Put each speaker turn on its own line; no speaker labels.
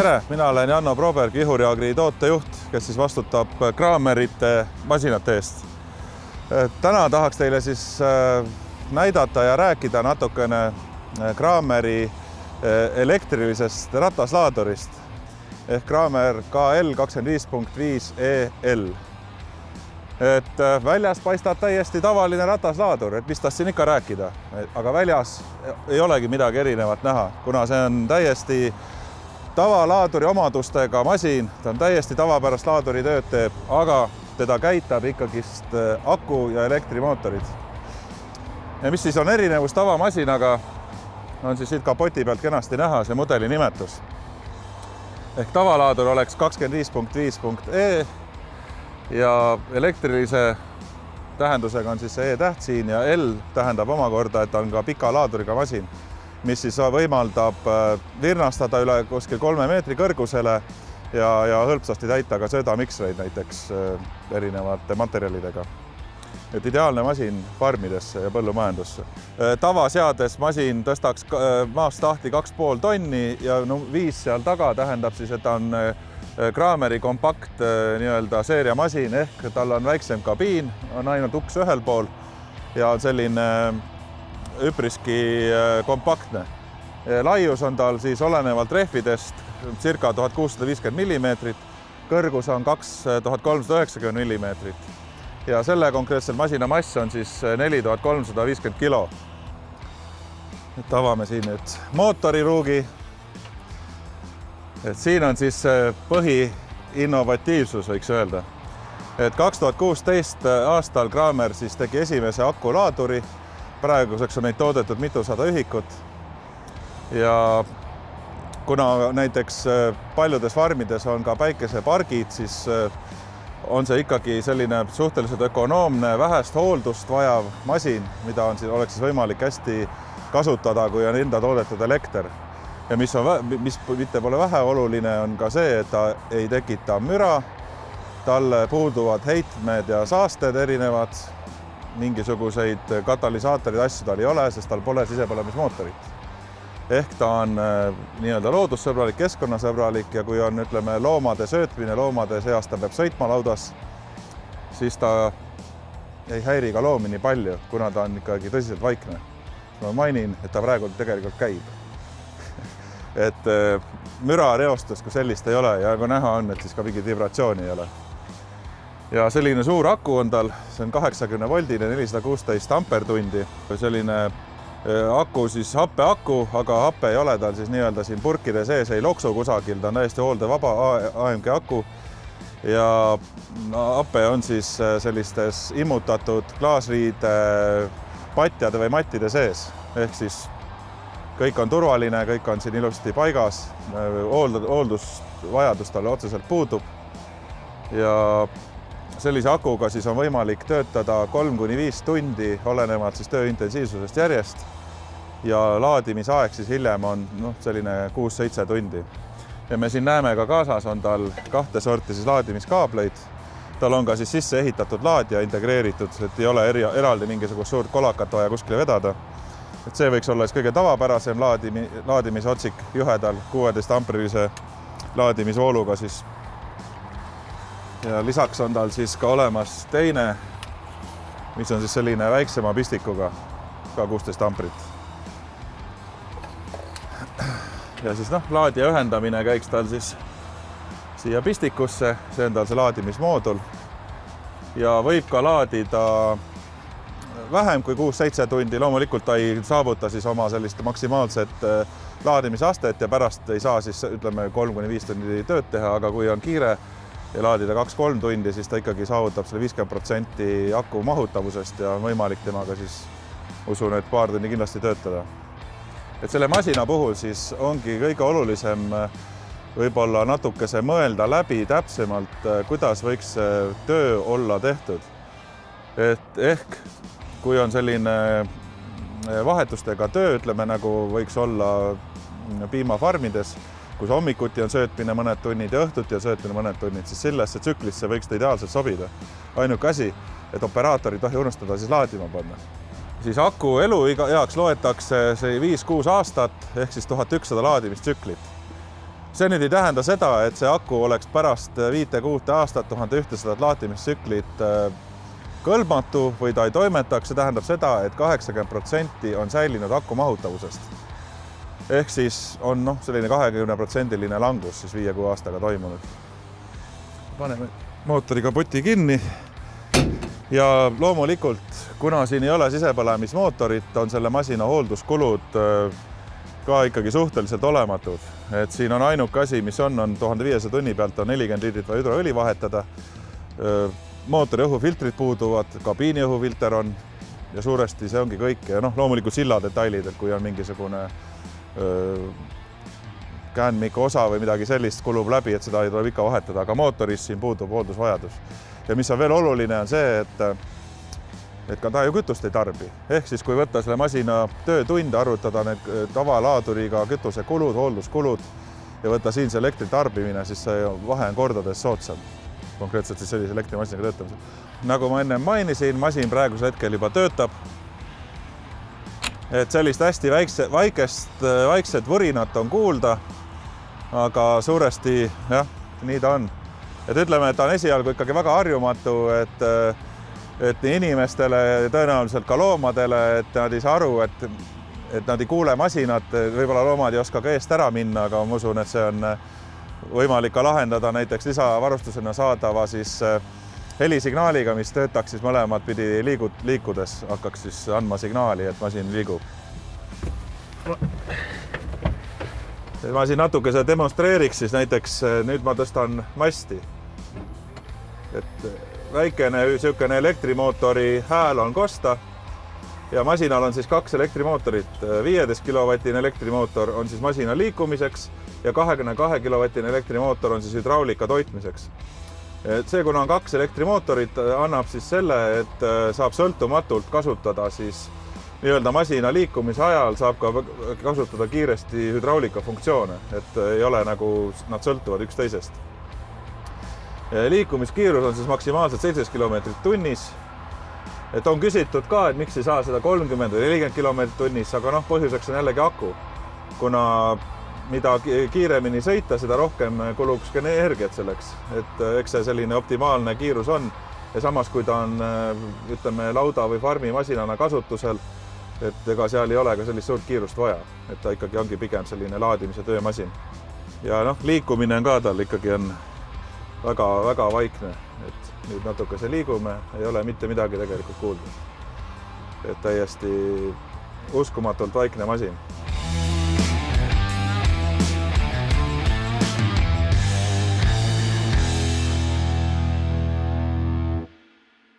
Tere, mina olen Janno Proberg, Ihuriagri tootejuht, kes siis vastutab Kramerite masinate eest. Täna tahaks teile siis näidata ja rääkida natukene Krameri elektrilisest rataslaadurist ehk Kramer KL 25.5EL. Väljas paistab täiesti tavaline rataslaadur, mis tast siin ikka rääkida, aga väljas ei olegi midagi erinevat näha, kuna see on täiesti tavalaaduri omadustega masin, ta on täiesti tavapärast laaduri tööd teeb, aga teda käitab ikkagist aku ja elektrimootorid. Ja mis siis on erinevus tavamasinaga, on siis siit kapoti pealt kenasti näha see mudeli nimetus. Ehk tavalaadur oleks 25.5.E ja elektrilise tähendusega on siis see E-täht siin ja L tähendab omakorda, et on ka pika laaduriga masin, mis siis võimaldab virnastada üle kuskil 3 meetri kõrgusele ja hõlpsasti täita ka söödamiksreid näiteks erinevate materjalidega. Et ideaalne masin farmidesse ja põllumajandusse. Tavaseades masin tõstaks maast tahti 2,5 tonni ja 5 seal taga tähendab siis, et on Krameri kompakt seeriamasin ehk tal on väiksem kabiin, on ainult uks ühel pool ja on selline üpriski kompaktne. Laius on tal siis olenevalt rehvidest circa 1650 mm, kõrgus on 2390 mm ja selle konkreetsel masina mass on siis 4350 kilo. Nüüd avame siin nüüd mootoriruugi. Siin on siis põhiinnovatiivsus, võiks öelda. 2016 aastal Kramer siis tegi esimese akulaaduri. Praeguseks on neid toodetud mitusada ühikut ja kuna näiteks paljudes farmides on ka päikesepargid, siis on see ikkagi selline suhteliselt ökonoomne, vähest hooldust vajav masin, mida oleks siis võimalik hästi kasutada, kui on enda toodetud elekter. Ja mis mitte pole vähe oluline, on ka see, et ta ei tekita müra, talle puuduvad heitmed ja saasted erinevad, mingisuguseid katalüsaatorid asju tal ei ole, sest tal pole sisepõlemismootorit. Ehk ta on loodussõbralik, keskkonnasõbralik ja kui on loomade söötmine, loomade seas ta peab sõitma laudas, siis ta ei häiri ka loomi nii palju, kuna ta on ikkagi tõsiselt vaikne. Ma mainin, et ta praegu tegelikult käib. Et müra reostust kui sellist ei ole ja kui näha on, et siis ka mingit vibratsiooni ei ole. Ja selline suur aku on tal, see on 80-voldine 416 ampertundi. Selline aku siis happeaku, aga happe ei ole tal siis siin purkide sees, ei loksu kusagil, ta on täiesti hooldevaba AMG aku. Ja happe on siis sellistes immutatud klaasriide patjade või mattide sees. Ehk siis kõik on turvaline, kõik on siin ilusti paigas, hooldusvajadus talle otseselt puudub. Ja sellise akuga siis on võimalik töötada 3-5 tundi, olenevalt siis töö intensiivsusest järjest ja laadimisaeg siis hiljem on selline 6-7 tundi. Ja me siin näeme ka kaasas on tal 2 sorti siis laadimiskaableid. Tal on ka siis sisse ehitatud laadija integreeritud, et ei ole eraldi mingisugust suurt kolakat vaja kuskile vedada. Et see võiks olla siis kõige tavapärasem laadimisotsik juhedal 16 amprilise laadimisvooluga siis. Ja lisaks on tal siis ka olemas teine, mis on siis selline väiksema pistikuga, ka 16 amprit. Ja siis laadija ühendamine käiks tal siis siia pistikusse, see on tal see laadimismoodul. Ja võib ka laadida vähem kui 6-7 tundi, loomulikult ta ei saavuta siis oma sellist maksimaalset laadimisastet ja pärast ei saa siis 3-5 tundi tööd teha, aga kui on kiire ja laadida 2-3 tundi, siis ta ikkagi saavutab selle 50% aku mahutavusest ja on võimalik temaga siis, usun, et paar tunni kindlasti töötada. Et selle masina puhul siis ongi kõige olulisem võib-olla natukese mõelda läbi täpsemalt, kuidas võiks töö olla tehtud. Et ehk kui on selline vahetustega töö, nagu võiks olla piimafarmides, kus hommikuti on söötmine mõned tunnid ja õhtuti on söötmine mõned tunnid, siis sellesse tsüklisse võiks ta ideaalselt sobida. Ainuke asi, et operaator ei tohi unustada siis laadima panna. Siis aku elueaks loetakse see 5-6 aastat ehk siis 1100 laadimistsüklit. See nüüd ei tähenda seda, et see aku oleks pärast 5-6 aastat 1100 laatimistsüklit kõlbmatu või ta ei toimetaks, see tähendab seda, et 80% on säilinud aku mahutavusest. Ehk siis on selline 20% langus siis 5-6 aastaga toimunud. Paneme mootori kaputi kinni ja loomulikult, kuna siin ei ole sisepõlemismootorit, on selle masina hoolduskulud ka ikkagi suhteliselt olematud. Et siin on ainuke asi, mis on 1500 tunni pealt on 40 liitrit hüdroõli vahetada. Mootori õhufiltrid puuduvad, kabiini õhufilter on ja suuresti see ongi kõik. Ja loomulikult silladetailid, et kui on mingisugune käänmiku osa või midagi sellist kulub läbi, et seda ei tuleb ikka vahetada, aga mootoris siin puudub hooldusvajadus. Ja mis on veel oluline on see, et ka ta ju kütust ei tarbi. Ehk siis, kui võtta selle masina töötund, arvutada need tavalaaduriga kütusekulud, hoolduskulud ja võtta siin see elektri tarbimine, siis see vahe on kordades soodsam. Konkreetselt siis sellise elektrimasinaga töötamisel. Nagu ma enne mainisin, masin praegusel hetkel juba töötab. Et sellist hästi vaikset võrinat on kuulda, aga suuresti, nii ta on. Et ütleme, et ta on esialgu ikkagi väga harjumatu, et nii inimestele ja tõenäoliselt ka loomadele, et nad ei saa aru, et nad ei kuule masinat, võib-olla loomad ei oska ka eest ära minna, aga ma usun, et see on võimalik ka lahendada näiteks lisavarustusena saadava siis helisignaaliga, mis töötaks siis mõlemad pidi liikudes, hakkaks siis andma signaali, et masin liigub. Ma siin natuke seda demonstreeriks, siis näiteks nüüd ma tõstan masti. Et väikene sükene elektrimootori hääl on kosta ja masinal on siis 2 elektrimootorit. 15 kilovatine elektrimootor on siis masina liikumiseks ja 22 kilovatine elektrimootor on siis hüdraulika toitmiseks. See, kuna on 2 elektrimootorit, annab siis selle, et saab sõltumatult kasutada siis nii-öelda masina liikumise ajal saab ka kasutada kiiresti hüdraulika funktsioone, et ei ole nagu nad sõltuvad üksteisest. Liikumiskiirus on siis maksimaalselt 17 kilomeetrit tunnis. Et on küsitud ka, et miks ei saa seda 30 või 40 kilomeetrit tunnis, aga põhjuseks on jällegi aku. Kuna mida kiiremini sõita, seda rohkem kuluks energiat selleks. Et eks see selline optimaalne kiirus on. Ja samas, kui ta on ütleme, lauda või farmi masinana kasutusel, et ega seal ei ole ka sellist suurt kiirust vaja. Et ta ikkagi ongi pigem selline laadimise töömasin. Ja liikumine on ka tal ikkagi on väga vaikne, et nüüd natuke see liigume, ei ole mitte midagi tegelikult kuulda. Et täiesti uskumatult vaikne masin.